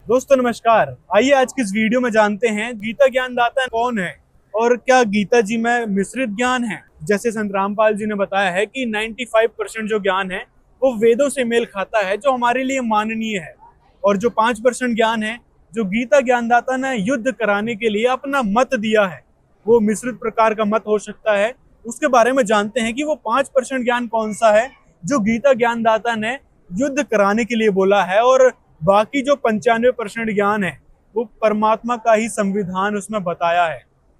दोस्तों नमस्कार। आइए आज की इस वीडियो में जानते हैं गीता ज्ञानदाता कौन है और क्या गीता जी में मिश्रित ज्ञान है। जैसे संत रामपाल जी ने बताया है कि 95% जो ज्ञान है वो वेदों से मेल खाता है, जो हमारे लिए माननीय है। और जो 5% ज्ञान है, जो गीता ज्ञानदाता ने युद्ध कराने के लिए अपना मत दिया है, वो मिश्रित प्रकार का मत हो सकता है। उसके बारे में जानते हैं कि वो 5% ज्ञान कौन सा है जो गीता ज्ञानदाता ने युद्ध कराने के लिए बोला है, और बाकी जो 95% ज्ञान है वो परमात्मा का ही संविधान उसमें बताया है।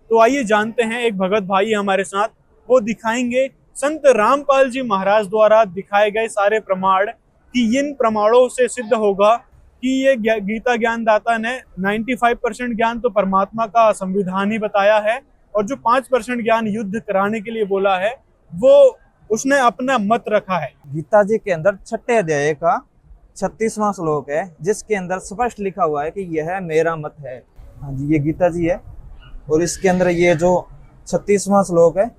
तो आइए जानते हैं, एक भगत भाई है हमारे साथ, वो दिखाएंगे संत रामपाल जी महाराज द्वारा दिखाए गए सारे प्रमाण, कि इन प्रमाणों से सिद्ध होगा कि ये गीता ज्ञानदाता ने 95% ज्ञान तो परमात्मा का संविधान ही बताया है, और जो 5% ज्ञान युद्ध कराने के लिए बोला है वो उसने अपना मत रखा है। गीता जी के अंदर छठे अध्याय का 36वां श्लोक है, जिसके अंदर स्पष्ट लिखा हुआ है कि यह मेरा मत है। हाँ जी, ये गीता जी है और इसके अंदर ये जो 36वां श्लोक है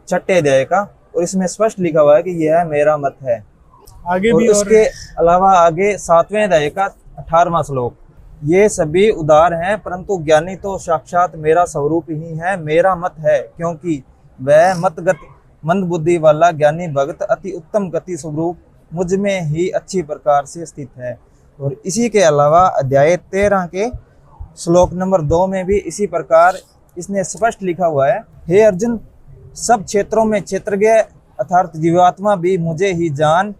छठे अध्याय का, और इसमें स्पष्ट लिखा हुआ है कि यह मेरा मत है। आगे और भी उसके अलावा आगे 7वें अध्याय का 18वां श्लोक, ये सभी उदार हैं परंतु ज्ञानी तो साक्षात मेरा स्वरूप ही है, मेरा मत है, क्योंकि वह मंद बुद्धि वाला ज्ञानी भक्त अति उत्तम गति स्वरूप मुझ में ही अच्छी प्रकार से स्थित है। और इसी के अलावा अध्याय 13 के श्लोक नंबर 2 में भी इसी प्रकार इसने स्पष्ट लिखा हुआ है, हे अर्जुन, सब क्षेत्रों में क्षेत्रज्ञ अर्थात जीवात्मा भी मुझे ही जान।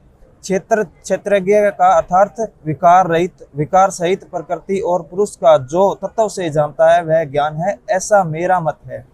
क्षेत्रज्ञ का अर्थात विकार सहित प्रकृति और पुरुष का जो तत्व से जानता है वह ज्ञान है, ऐसा मेरा मत है।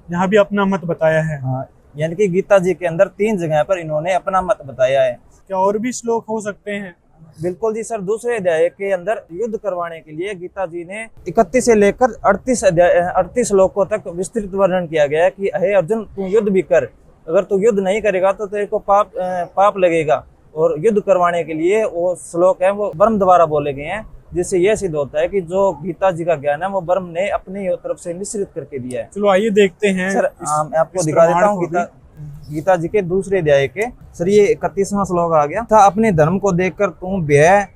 यहाँ भी अपना मत बताया है। हाँ, यानी कि गीता जी के अंदर 3 जगह पर इन्होंने अपना मत बताया है। क्या और भी श्लोक हो सकते हैं? बिल्कुल जी सर, दूसरे अध्याय के अंदर युद्ध करवाने के लिए गीता जी ने 31 से लेकर 38 श्लोकों तक विस्तृत वर्णन किया गया है कि हे अर्जुन, तू युद्ध भी कर, अगर तू युद्ध नहीं करेगा तो तेरे को पाप लगेगा। और युद्ध करवाने के लिए वो श्लोक है वो ब्रह्म द्वारा बोले गए हैं, जिससे यह सिद्ध होता है कि जो गीता जी का ज्ञान है वो ब्रह्म ने अपनी तरफ से मिश्रित करके दिया है। चलो आइए देखते हैं सर, मैं आपको दिखा देता हूँ गीता जी के दूसरे अध्याय के। सर, ये 31वां श्लोक आ गया था, अपने धर्म को देखकर तू व्यय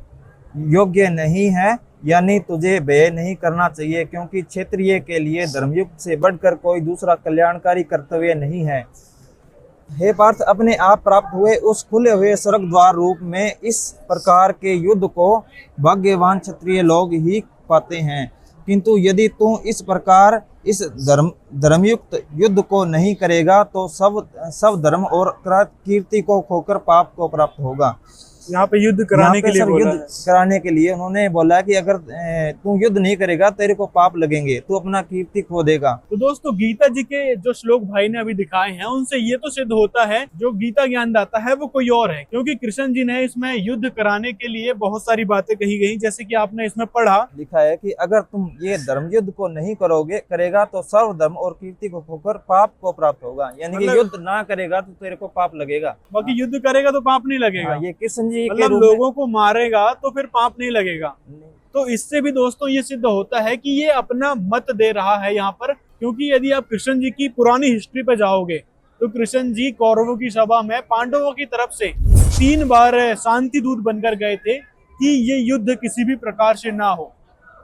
योग्य नहीं है, यानी तुझे व्यय नहीं करना चाहिए, क्योंकि क्षत्रिय के लिए धर्मयुक्त से बढ़कर कोई दूसरा कल्याणकारी कर्तव्य नहीं है। हे पार्थ, अपने आप प्राप्त हुए उस खुले हुए स्वर्ग द्वार रूप में इस प्रकार के युद्ध को भाग्यवान क्षत्रिय लोग ही पाते हैं, किंतु यदि तू इस प्रकार इस धर्मयुक्त युद्ध को नहीं करेगा तो सब धर्म और कीर्ति को खोकर पाप को प्राप्त होगा। यहाँ पे युद्ध कराने के लिए बोला है। कराने के लिए उन्होंने बोला कि अगर तू युद्ध नहीं करेगा तेरे को पाप लगेंगे, तू अपना कीर्ति खो देगा। तो दोस्तों, गीता जी के जो श्लोक भाई ने अभी दिखाए हैं उनसे ये तो सिद्ध होता है जो गीता ज्ञानदाता है वो कोई और है, क्योंकि कृष्ण जी ने इसमें युद्ध कराने के लिए बहुत सारी बातें कही गई, जैसे कि आपने इसमें पढ़ा, लिखा है कि अगर तुम ये धर्म युद्ध को नहीं करेगा तो सर्व धर्म और कीर्ति को खोकर पाप को प्राप्त होगा, यानी कि युद्ध ना करेगा तो तेरे को पाप लगेगा, बाकी युद्ध करेगा तो पाप नहीं लगेगा। ये कृष्ण जी मतलब लोगों को मारेगा तो फिर पाप नहीं लगेगा। तो इससे भी दोस्तों ये सिद्ध होता है कि ये अपना मत दे रहा है यहाँ पर, क्योंकि यदि आप कृष्ण जी की पुरानी हिस्ट्री पे जाओगे तो कृष्ण जी कौरवों की सभा में पांडवों की तरफ से 3 बार शांति दूत बनकर गए थे कि ये युद्ध किसी भी प्रकार से ना हो।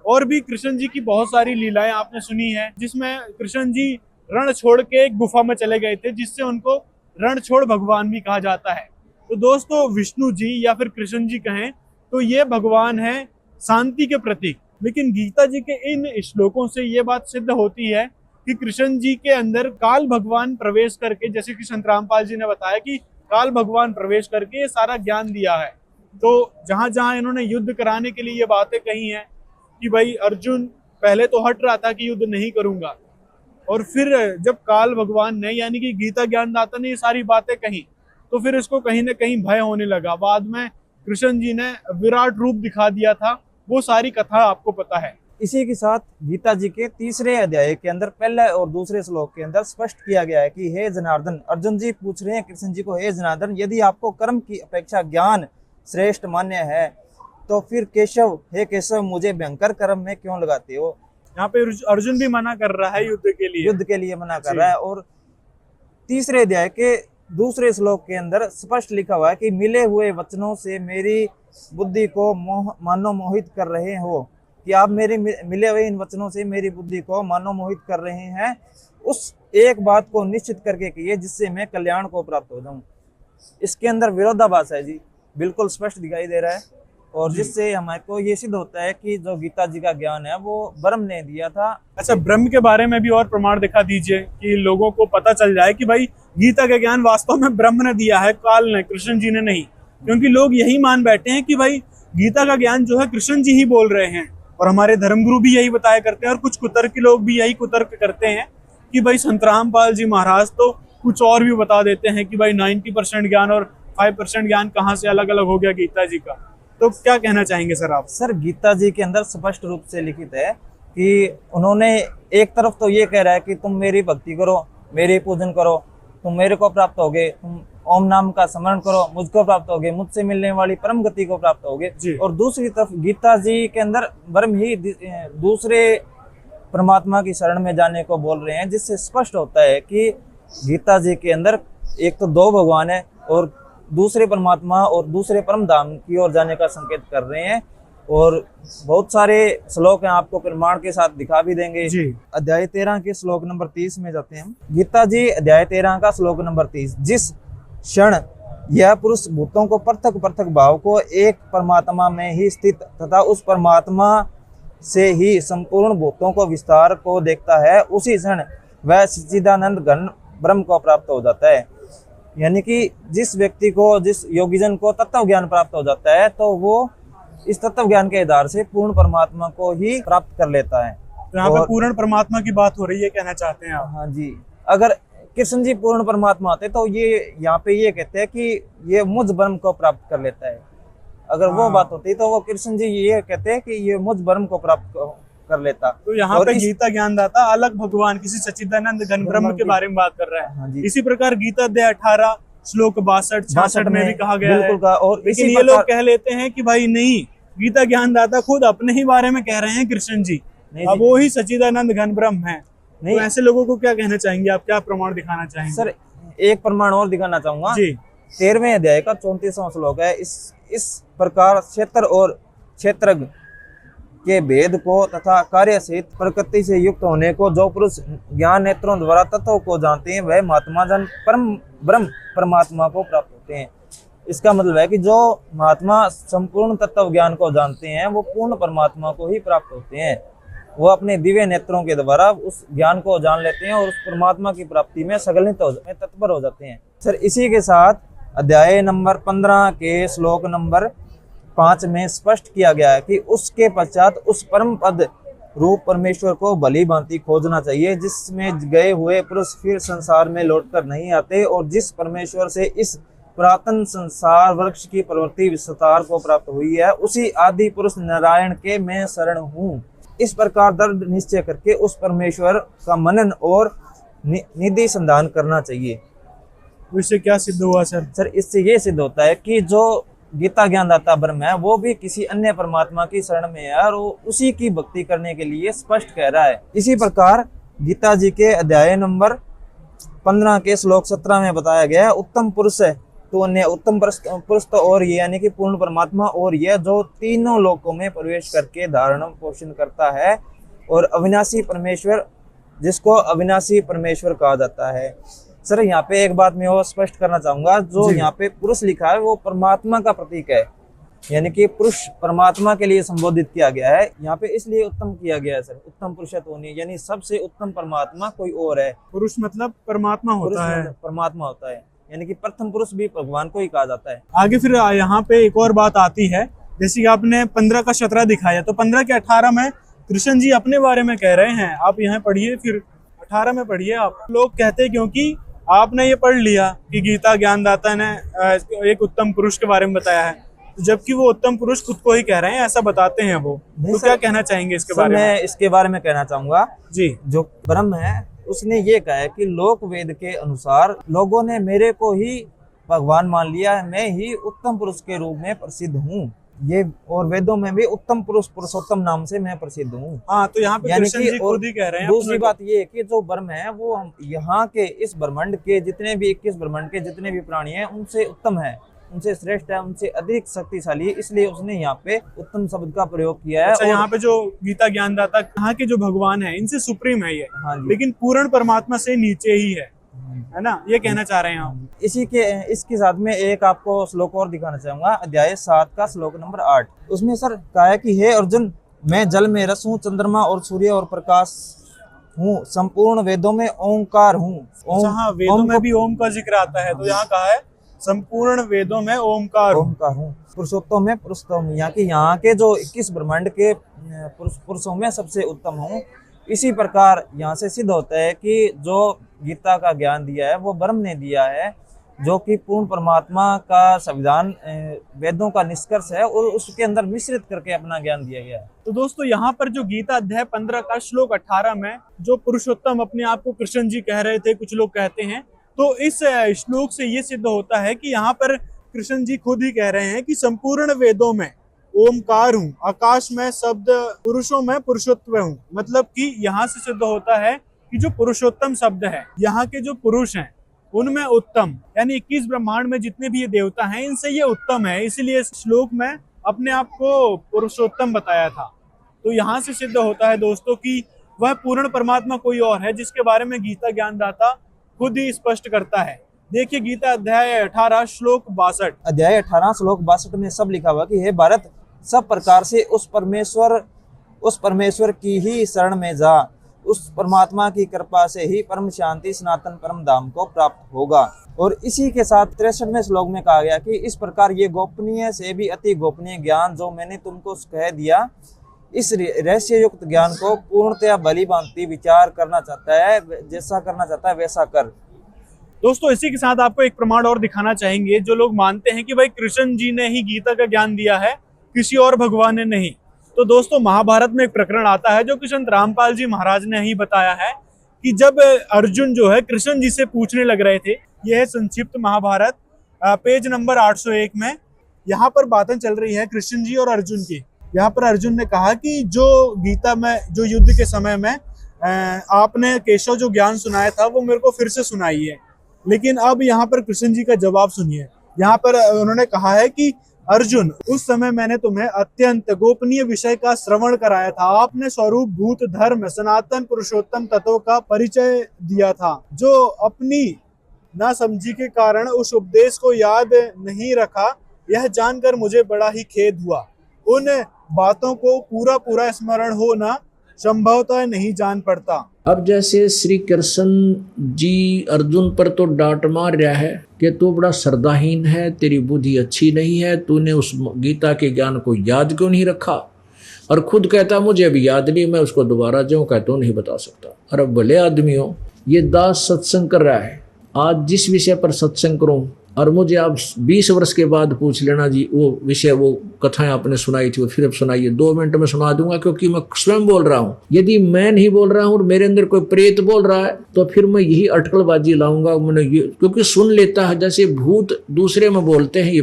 और भी कृष्ण जी की बहुत सारी लीलाएं आपने सुनी है, जिसमें कृष्ण जी रण छोड़ के एक गुफा में चले गए थे, जिससे उनको रणछोड़ भगवान भी कहा जाता है। तो दोस्तों, विष्णु जी या फिर कृष्ण जी कहें तो ये भगवान है शांति के प्रतीक। लेकिन गीता जी के इन श्लोकों से ये बात सिद्ध होती है कि कृष्ण जी के अंदर काल भगवान प्रवेश करके, जैसे कि संत रामपाल जी ने बताया कि काल भगवान प्रवेश करके ये सारा ज्ञान दिया है। तो जहां जहां इन्होंने युद्ध कराने के लिए ये बातें कही हैं कि भाई अर्जुन पहले तो हट रहा था कि युद्ध नहीं करूंगा, और फिर जब काल भगवान ने यानी कि गीता ज्ञानदाता ने ये सारी बातें कही तो फिर इसको कहीं ना कहीं भय होने लगा। बाद में कृष्ण जी ने विराट रूप दिखा दिया था, वो सारी कथा आपको पता है। इसी के साथ गीता जी के तीसरे अध्याय के अंदर पहले और दूसरे श्लोक के अंदर स्पष्ट किया गया है कि हे जनार्दन, अर्जुन जी पूछ रहे हैं कृष्ण जी को, हे जनार्दन, यदि आपको कर्म की अपेक्षा ज्ञान श्रेष्ठ मान्य है तो फिर केशव, हे केशव, मुझे भयंकर कर्म में क्यों लगाते हो। यहाँ पे अर्जुन भी मना कर रहा है युद्ध के लिए मना कर रहा है। और तीसरे अध्याय के दूसरे श्लोक के अंदर स्पष्ट लिखा हुआ है कि मिले हुए वचनों से मेरी बुद्धि को मानो मोहित कर रहे हो, कि आप मेरे मिले हुए इन वचनों से मेरी बुद्धि को मानो मोहित कर रहे हैं, उस एक बात को निश्चित करके किए जिससे मैं कल्याण को प्राप्त हो जाऊं। इसके अंदर विरोधाभास है जी, बिल्कुल स्पष्ट दिखाई दे रहा है, और जिससे हमारे को ये सिद्ध होता है कि जो गीता जी का ज्ञान है वो ब्रह्म ने दिया था। अच्छा, ब्रह्म के बारे में भी और प्रमाण दिखा दीजिए कि लोगों को पता चल जाए कि भाई गीता का ज्ञान वास्तव में ब्रह्म ने दिया है, काल ने, कृष्ण जी ने नहीं। क्योंकि लोग यही मान बैठे हैं कि भाई गीता का ज्ञान जो है कृष्ण जी ही बोल रहे हैं, और हमारे धर्मगुरु भी यही बताया करते हैं, और कुछ कुतर्की लोग भी यही कुतर्क करते हैं कि भाई संत रामपाल जी महाराज तो कुछ और भी बता देते हैं कि भाई 90% ज्ञान और 5% ज्ञान कहाँ से अलग अलग हो गया गीता जी का। तो क्या कहना चाहेंगे सर आप? सर, गीता जी के अंदर स्पष्ट रूप से लिखित है कि उन्होंने एक तरफ तो ये कह रहा है कि तुम मेरी भक्ति करो, मेरी पूजन करो, तुम मेरे को प्राप्त होगे, तुम ओम नाम का स्मरण करो, मुझको प्राप्त होगे, मुझसे मिलने वाली परम गति को प्राप्त होगे। और दूसरी तरफ गीता जी के अंदर ब्रह्म ही दूसरे परमात्मा की शरण में जाने को बोल रहे हैं, जिससे स्पष्ट होता है कि गीता जी के अंदर एक तो दो भगवान है और दूसरे परमात्मा और दूसरे परम धाम की ओर जाने का संकेत कर रहे हैं। और बहुत सारे श्लोक हैं, आपको प्रमाण के साथ दिखा भी देंगे जी। अध्याय 13 के श्लोक नंबर 30 में जाते हैं हम। गीता जी अध्याय 13 का श्लोक नंबर 30, जिस क्षण यह पुरुष भूतों को पृथक पृथक भाव को एक परमात्मा में ही स्थित तथा उस परमात्मा से ही संपूर्ण भूतों को विस्तार को देखता है, उसी क्षण वह सच्चिदानंद घन ब्रह्म को प्राप्त हो जाता है। यानी कि जिस व्यक्ति को, जिस योगीजन को तत्व ज्ञान प्राप्त हो जाता है, तो वो इस तत्व ज्ञान के आधार से पूर्ण परमात्मा को ही प्राप्त कर लेता है। तो यहाँ पे पूर्ण परमात्मा की बात हो रही है, कहना चाहते हैं आप? हाँ जी। अगर कृष्ण जी पूर्ण परमात्मा होते तो ये यहाँ पे ये कहते हैं कि ये मुझ ब्रह्म को प्राप्त कर लेता है। अगर वो बात होती तो वो कृष्ण जी ये कहते हैं कि ये मुझ ब्रह्म को प्राप्त कर लेता। तो यहाँ पे गीता ज्ञानदाता अलग भगवान किसी सच्चिदानंद घन ब्रह्म के बारे में बात कर रहा है। हाँ जी। इसी प्रकार गीता अध्याय 18 श्लोक 62-66 में भी कहा गया है। और लेकिन ये लोग कह लेते हैं कि भाई नहीं, गीता ज्ञानदाता खुद अपने ही बारे में कह रहे हैं कृष्ण जी, अब वो ही सच्चिदानंद घन ब्रह्म है। नहीं, तो ऐसे लोगों को क्या कहना चाहेंगे आप? क्या प्रमाण दिखाना चाहेंगे? सर, एक प्रमाण और दिखाना चाहूंगा जी। 13वें अध्याय का 34वां श्लोक है। इस प्रकार क्षेत्र और क्षेत्रज्ञ के भेद को तथा कार्य सहित प्रकृति से युक्त होने को जो पुरुष ज्ञान नेत्रों द्वारा तत्व को जानते हैं, वह महात्मा जन परम ब्रह्म परमात्मा को प्राप्त होते हैं। इसका मतलब है कि जो महात्मा संपूर्ण तत्व ज्ञान को जानते हैं, वो पूर्ण परमात्मा को ही प्राप्त होते हैं। वो अपने दिव्य नेत्रों के द्वारा उस ज्ञान को जान लेते हैं और उस परमात्मा की प्राप्ति में सगलित में तत्पर हो जाते हैं। सर, इसी के साथ अध्याय नंबर 15 के श्लोक नंबर 5 में स्पष्ट किया गया है कि उसके पश्चात उस परम पद रूप परमेश्वर को भली भांति खोजना चाहिए, जिसमें गए हुए पुरुष फिर संसार में लौटकर नहीं आते, और जिस परमेश्वर से इस पुरातन संसार वृक्ष की प्रवृत्ति विस्तार को प्राप्त हुई है, उसी आदि पुरुष नारायण के मैं शरण हूँ। इस प्रकार दृढ़ निश्चय करके उस परमेश्वर का मनन और निधि संधान करना चाहिए। इससे क्या सिद्ध हुआ सर? सर, इससे ये सिद्ध होता है कि जो गीता ज्ञानदाता ब्रह्म है, वो भी किसी अन्य परमात्मा की शरण में है और वो उसी की भक्ति करने के लिए स्पष्ट कह रहा है। इसी प्रकार गीता जी के अध्याय नंबर 15 के श्लोक 17 में बताया गया है, उत्तम पुरुष है तो अन्य उत्तम पुरुष तो और ये, यानी कि पूर्ण परमात्मा और ये जो तीनों लोकों में प्रवेश करके धारण पोषण करता है, और अविनाशी परमेश्वर, जिसको अविनाशी परमेश्वर कहा जाता है। सर, यहाँ पे एक बात मैं और स्पष्ट करना चाहूंगा, जो यहाँ पे पुरुष लिखा है वो परमात्मा का प्रतीक है, यानी कि पुरुष परमात्मा के लिए संबोधित किया गया है। यहाँ पे इसलिए उत्तम किया गया है सर, उत्तम पुरुषत्व, यानी सबसे उत्तम परमात्मा कोई और है। पुरुष मतलब परमात्मा होता है, परमात्मा होता है, यानी कि प्रथम पुरुष भी भगवान को ही कहा जाता है। आगे फिर यहाँ पे एक और बात आती है, जैसे कि आपने 15 का 17 दिखाया, तो 15 के 18 में कृष्ण जी अपने बारे में कह रहे हैं। आप यहाँ पढ़िए, फिर 18 में पढ़िए आप। लोग कहते हैं क्योंकि आपने ये पढ़ लिया कि गीता ज्ञानदाता ने एक उत्तम पुरुष के बारे में बताया है, जबकि वो उत्तम पुरुष खुद को ही कह रहे हैं, ऐसा बताते हैं वो। तो क्या कहना चाहेंगे इसके बारे में? मैं इसके बारे में कहना चाहूंगा जी, जो ब्रह्म है उसने ये कहा है कि लोक वेद के अनुसार लोगों ने मेरे को ही भगवान मान लिया है, मैं ही उत्तम पुरुष के रूप में प्रसिद्ध हूँ। ये और वेदों में भी उत्तम पुरुष पुरुषोत्तम नाम से मैं प्रसिद्ध हूँ। हाँ, तो यहाँ पे यानी कृष्ण कि जी और खुद ही कह रहे हैं दूसरी अपने को। बात ये है कि जो ब्रह्म है वो हम यहाँ के इस ब्रह्मांड के जितने भी 21 ब्रह्मांड के जितने भी प्राणी हैं उनसे उत्तम है, उनसे श्रेष्ठ है, उनसे अधिक शक्तिशाली है, इसलिए उसने यहाँ पे उत्तम शब्द का प्रयोग किया है। अच्छा, और यहाँ पे जो गीता ज्ञानदाता यहाँ के जो भगवान है इनसे सुप्रीम है ये, हाँ जी, लेकिन पूर्ण परमात्मा से नीचे ही है ना, ये कहना चाह रहे हैं आप। इसके साथ में एक आपको श्लोक और दिखाना चाहूंगा, अध्याय 7 का श्लोक नंबर 8। उसमें सर कहा है कि हे अर्जुन, मैं जल में रस हूँ, चंद्रमा और सूर्य और प्रकाश हूँ, संपूर्ण वेदों में ओंकार हूँ। अच्छा, हाँ, वेदों में भी ओम का जिक्र आता है, तो यहाँ कहा है संपूर्ण वेदों में ओमकार हूँ, पुरुषोत्तम में पुरुषोत्तम, यहाँ के जो 21 ब्रह्मांड के पुरुषों में सबसे उत्तम हूँ। इसी प्रकार यहाँ से सिद्ध होता है कि जो गीता का ज्ञान दिया है वो ब्रह्म ने दिया है, जो कि पूर्ण परमात्मा का संविधान वेदों का निष्कर्ष है और उसके अंदर मिश्रित करके अपना ज्ञान दिया गया है। तो दोस्तों, यहाँ पर जो गीता अध्याय 15 का श्लोक 18 में जो पुरुषोत्तम अपने आप को कृष्ण जी कह रहे थे, कुछ लोग कहते हैं, तो इस श्लोक से ये सिद्ध होता है कि यहाँ पर कृष्ण जी खुद ही कह रहे हैं कि संपूर्ण वेदों में ओमकार हूँ, आकाश में शब्द, पुरुषों में पुरुषोत्व हूँ। मतलब कि यहाँ से सिद्ध होता है कि जो पुरुषोत्तम शब्द है, यहाँ के जो पुरुष हैं उनमें उत्तम, यानी 21 ब्रह्मांड में जितने भी ये देवता हैं इनसे ये उत्तम है, इसीलिए इस श्लोक में अपने आप को पुरुषोत्तम बताया था। तो यहाँ से सिद्ध होता है दोस्तों कि वह पूर्ण परमात्मा कोई और है, जिसके बारे में गीता ज्ञानदाता खुद ही स्पष्ट करता है। देखिए गीता अध्याय 18 श्लोक 62। अध्याय 18 श्लोक 62 में सब लिखा हुआ कि हे भारत, सब प्रकार से उस परमेश्वर की ही शरण में जा, उस परमात्मा की कृपा से ही परम शांति सनातन परम धाम को प्राप्त होगा। और इसी के साथ 63वें श्लोक में कहा गया कि इस प्रकार ये गोपनीय से भी अति गोपनीय ज्ञान जो मैंने तुमको कह दिया, इस रहस्य युक्त ज्ञान को पूर्णतया भली भांति विचार करना चाहता है, जैसा करना चाहता है वैसा कर। दोस्तों, इसी के साथ आपको एक प्रमाण और दिखाना चाहेंगे। जो लोग मानते हैं कि भाई कृष्ण जी ने ही गीता का ज्ञान दिया है, किसी और भगवान ने नहीं, तो दोस्तों महाभारत में एक प्रकरण आता है जो कृष्ण रामपाल जी महाराज ने ही बताया है कि जब अर्जुन जो है कृष्ण जी से पूछने लग रहे थे, यह है संक्षिप्त महाभारत पेज नंबर 801 में, यहाँ पर बातें चल रही है कृष्ण जी और अर्जुन की। यहाँ पर अर्जुन ने कहा कि जो गीता में, जो युद्ध के समय में आपने केशव जो ज्ञान सुनाया था वो मेरे को फिर से सुनाइए। लेकिन अब यहाँ पर कृष्ण जी का जवाब सुनिए। यहाँ पर उन्होंने कहा है कि अर्जुन, उस समय मैंने तुम्हें अत्यंत गोपनीय विषय का श्रवण कराया था। आपने स्वरूप भूत धर्म सनातन पुरुषोत्तम तत्व का परिचय दिया था, जो अपनी नासमझी के कारण उस उपदेश को याद नहीं रखा। यह जानकर मुझे बड़ा ही खेद हुआ। उन बातों को पूरा स्मरण होना संभवतः नहीं जान पड़ता। अब जैसे श्री कृष्ण जी अर्जुन पर तो डांट मार रहा है कि तू बड़ा श्रद्धाहीन है, तेरी बुद्धि अच्छी नहीं है, तूने उस गीता के ज्ञान को याद क्यों नहीं रखा, और खुद कहता मुझे अभी याद नहीं, मैं उसको दोबारा जो कहता हूँ नहीं बता सकता। अरे भले आदमी हो, ये दास सत्संग कर रहा है, आज जिस विषय पर सत्संग करूँ और मुझे आप 20 वर्ष के बाद पूछ लेना जी वो विषय, वो कथाएं आपने सुनाई थी वो फिर अब सुनाइए, 2 मिनट में सुना दूंगा, क्योंकि मैं स्वयं बोल रहा हूँ। यदि मैं नहीं बोल रहा हूँ और मेरे अंदर कोई प्रेत बोल रहा है तो फिर मैं यही अटकलबाजी लाऊंगा। मैंने ये क्योंकि सुन लेता है, जैसे भूत दूसरे में बोलते हैं, ये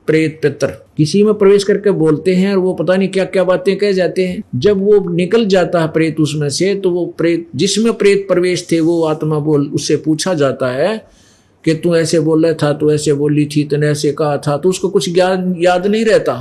प्रेत पितर किसी में प्रवेश करके बोलते हैं और वो पता नहीं क्या क्या बातें कह जाते हैं। जब वो निकल जाता है प्रेत उसमें से, तो वो प्रेत जिसमें प्रेत प्रवेश थे वो आत्मा बोल, उससे पूछा जाता है कि तू ऐसे बोल रहा था, तू ऐसे बोली थी, तूने ऐसे कहा था, तो उसको कुछ ज्ञान याद नहीं रहता,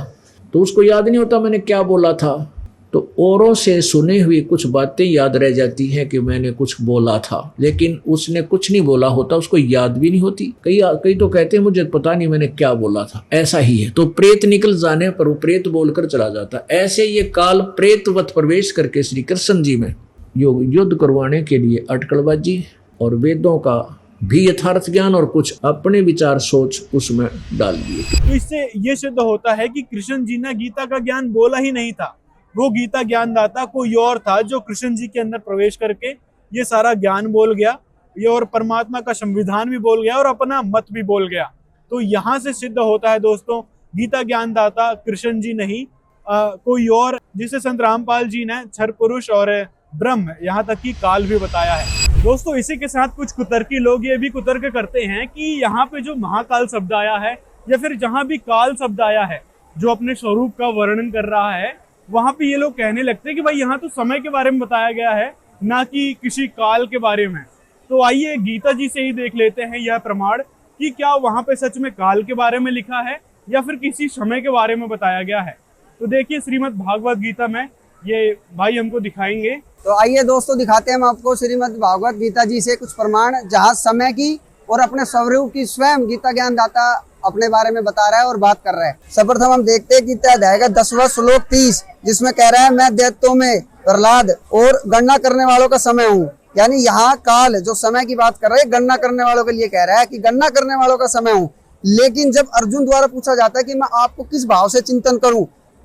तो उसको याद नहीं होता मैंने क्या बोला था। तो औरों से सुनी हुई कुछ बातें याद रह जाती हैं कि मैंने कुछ बोला था, लेकिन उसने कुछ नहीं बोला होता, उसको याद भी नहीं होती। कई तो कहते हैं मुझे पता नहीं मैंने क्या बोला था। ऐसा ही है, तो प्रेत निकल जाने पर वो प्रेत बोलकर चला जाता। ऐसे ये काल प्रेतवत प्रवेश करके श्री कृष्ण जी में युद्ध करवाने के लिए अटकलबाजी और वेदों का भी यथार्थ ज्ञान और कुछ अपने विचार सोच उसमें डाल दिए। तो इससे ये सिद्ध होता है कि कृष्ण जी ने गीता का ज्ञान बोला ही नहीं था, वो गीता ज्ञानदाता कोई और था जो कृष्ण जी के अंदर प्रवेश करके ये सारा ज्ञान बोल गया, ये और परमात्मा का संविधान भी बोल गया और अपना मत भी बोल गया। तो यहाँ से सिद्ध होता है दोस्तों, गीता ज्ञानदाता कृष्ण जी नहीं कोई और, जिसे संत रामपाल जी ने क्षर पुरुष और ब्रह्म यहाँ तक कि काल भी बताया है। दोस्तों, इसी के साथ कुछ कुतर्की लोग ये भी कुतर्क करते हैं कि यहाँ पे जो महाकाल शब्द आया है या फिर जहाँ भी काल शब्द आया है, जो अपने स्वरूप का वर्णन कर रहा है, वहां पे ये लोग कहने लगते हैं कि भाई यहाँ तो समय के बारे में बताया गया है, ना कि किसी काल के बारे में। तो आइए गीता जी से ही देख लेते हैं यह प्रमाण कि क्या वहां पे सच में काल के बारे में लिखा है या फिर किसी समय के बारे में बताया गया है। तो देखिए श्रीमद् भागवत गीता में ये भाई हमको दिखाएंगे। तो आइए दोस्तों दिखाते हैं हम आपको श्रीमद् भागवत गीता जी से कुछ प्रमाण, जहाँ समय की और अपने स्वरूप की स्वयं गीता ज्ञानदाता अपने बारे में बता रहा है और बात कर रहा है। सर्वप्रथम हम देखते हैं गीता अध्याय का 10वां श्लोक 30, जिसमें कह रहा है मैं दैत्यों में प्रहलाद और गणना करने वालों का समय हूँ। यानी यहाँ काल जो समय की बात कर रहा है गणना करने वालों के लिए कह रहा है कि गणना करने वालों का समय हूँ। लेकिन जब अर्जुन द्वारा पूछा जाता है कि मैं आपको किस भाव से चिंतन करूं,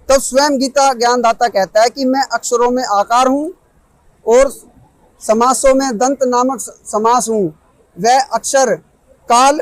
तब स्वयं गीता ज्ञानदाता कहता है कि मैं अक्षरों में आकार हूँ और समासों में दंत नामक समास हूँ। वह अक्षर काल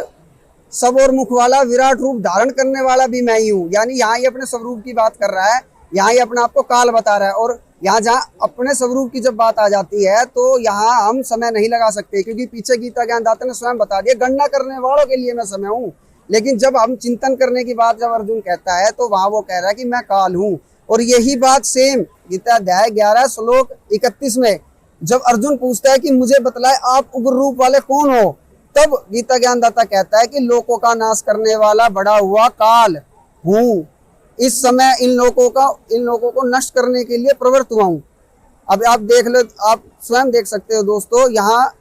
सब और मुख वाला विराट रूप धारण करने वाला भी मैं ही हूँ। यानी यहाँ ये अपने स्वरूप की बात कर रहा है, यहाँ ये अपने आप को काल बता रहा है। और यहाँ जहाँ अपने स्वरूप की जब बात आ जाती है तो यहाँ हम समय नहीं लगा सकते, क्योंकि पीछे गीता ज्ञानदाता ने स्वयं बता दिया गणना करने वालों के लिए मैं समय हूँ। लेकिन जब हम चिंतन करने की बात जब अर्जुन कहता है तो वहाँ वो कह रहा है कि मैं काल हूँ। और यही बात सेम गीता अध्याय 11 श्लोक 31 में जब अर्जुन पूछता है कि मुझे बतलाए आप उग्र रूप वाले कौन हो, तब गीता ज्ञानदाता कहता है कि लोकों का नाश करने वाला बड़ा हुआ काल हूँ। इस समय इन लोगों को नष्ट करने के लिए प्रवृत्त हुआ हूँ। अब आप देख लो, आप स्वयं देख सकते हो दोस्तों, यहाँ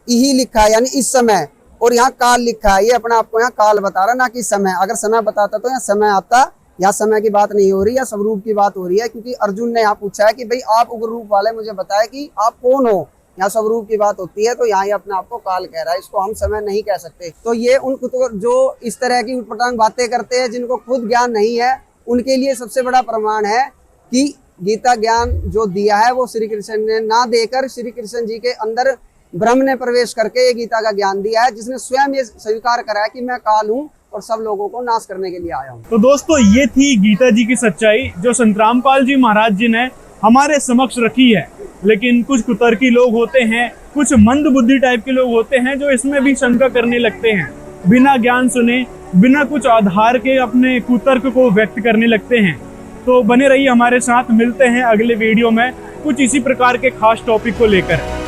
यही लिखा है यानी इस समय, और यहाँ काल लिखा है। ये अपने आप को यहाँ काल बता रहा है, ना कि समय। अगर समय बताता तो यहाँ समय आता। यहाँ समय की बात नहीं हो रही, या स्वरूप की बात हो रही है, क्योंकि अर्जुन ने यहाँ पूछा है कि भाई आप उग्र रूप वाले मुझे बताए कि आप कौन हो। यहाँ स्वरूप की बात होती है, तो यहाँ ये अपने आप को काल कह रहा है, इसको हम समय नहीं कह सकते। तो ये उन जो इस तरह की उटपटांग बातें करते हैं, जिनको खुद ज्ञान नहीं है, उनके लिए सबसे बड़ा प्रमाण है कि गीता ज्ञान जो दिया है वो श्री कृष्ण ने ना देकर श्री कृष्ण जी के अंदर ब्रह्म ने प्रवेश करके ये गीता का ज्ञान दिया है, जिसने स्वयं ये स्वीकार करा है कि मैं काल हूँ और सब लोगों को नाश करने के लिए आया हूँ। तो दोस्तों ये थी गीता जी की सच्चाई जो संतरामपाल जी महाराज जी ने हमारे समक्ष रखी है। लेकिन कुछ कुतर्की लोग होते हैं, कुछ मंद बुद्धि टाइप के लोग होते हैं, जो इसमें भी शंका करने लगते हैं, बिना ज्ञान सुने, बिना कुछ आधार के अपने कुतर्क को व्यक्त करने लगते हैं। तो बने रहिए हमारे साथ, मिलते हैं अगले वीडियो में कुछ इसी प्रकार के खास टॉपिक को लेकर।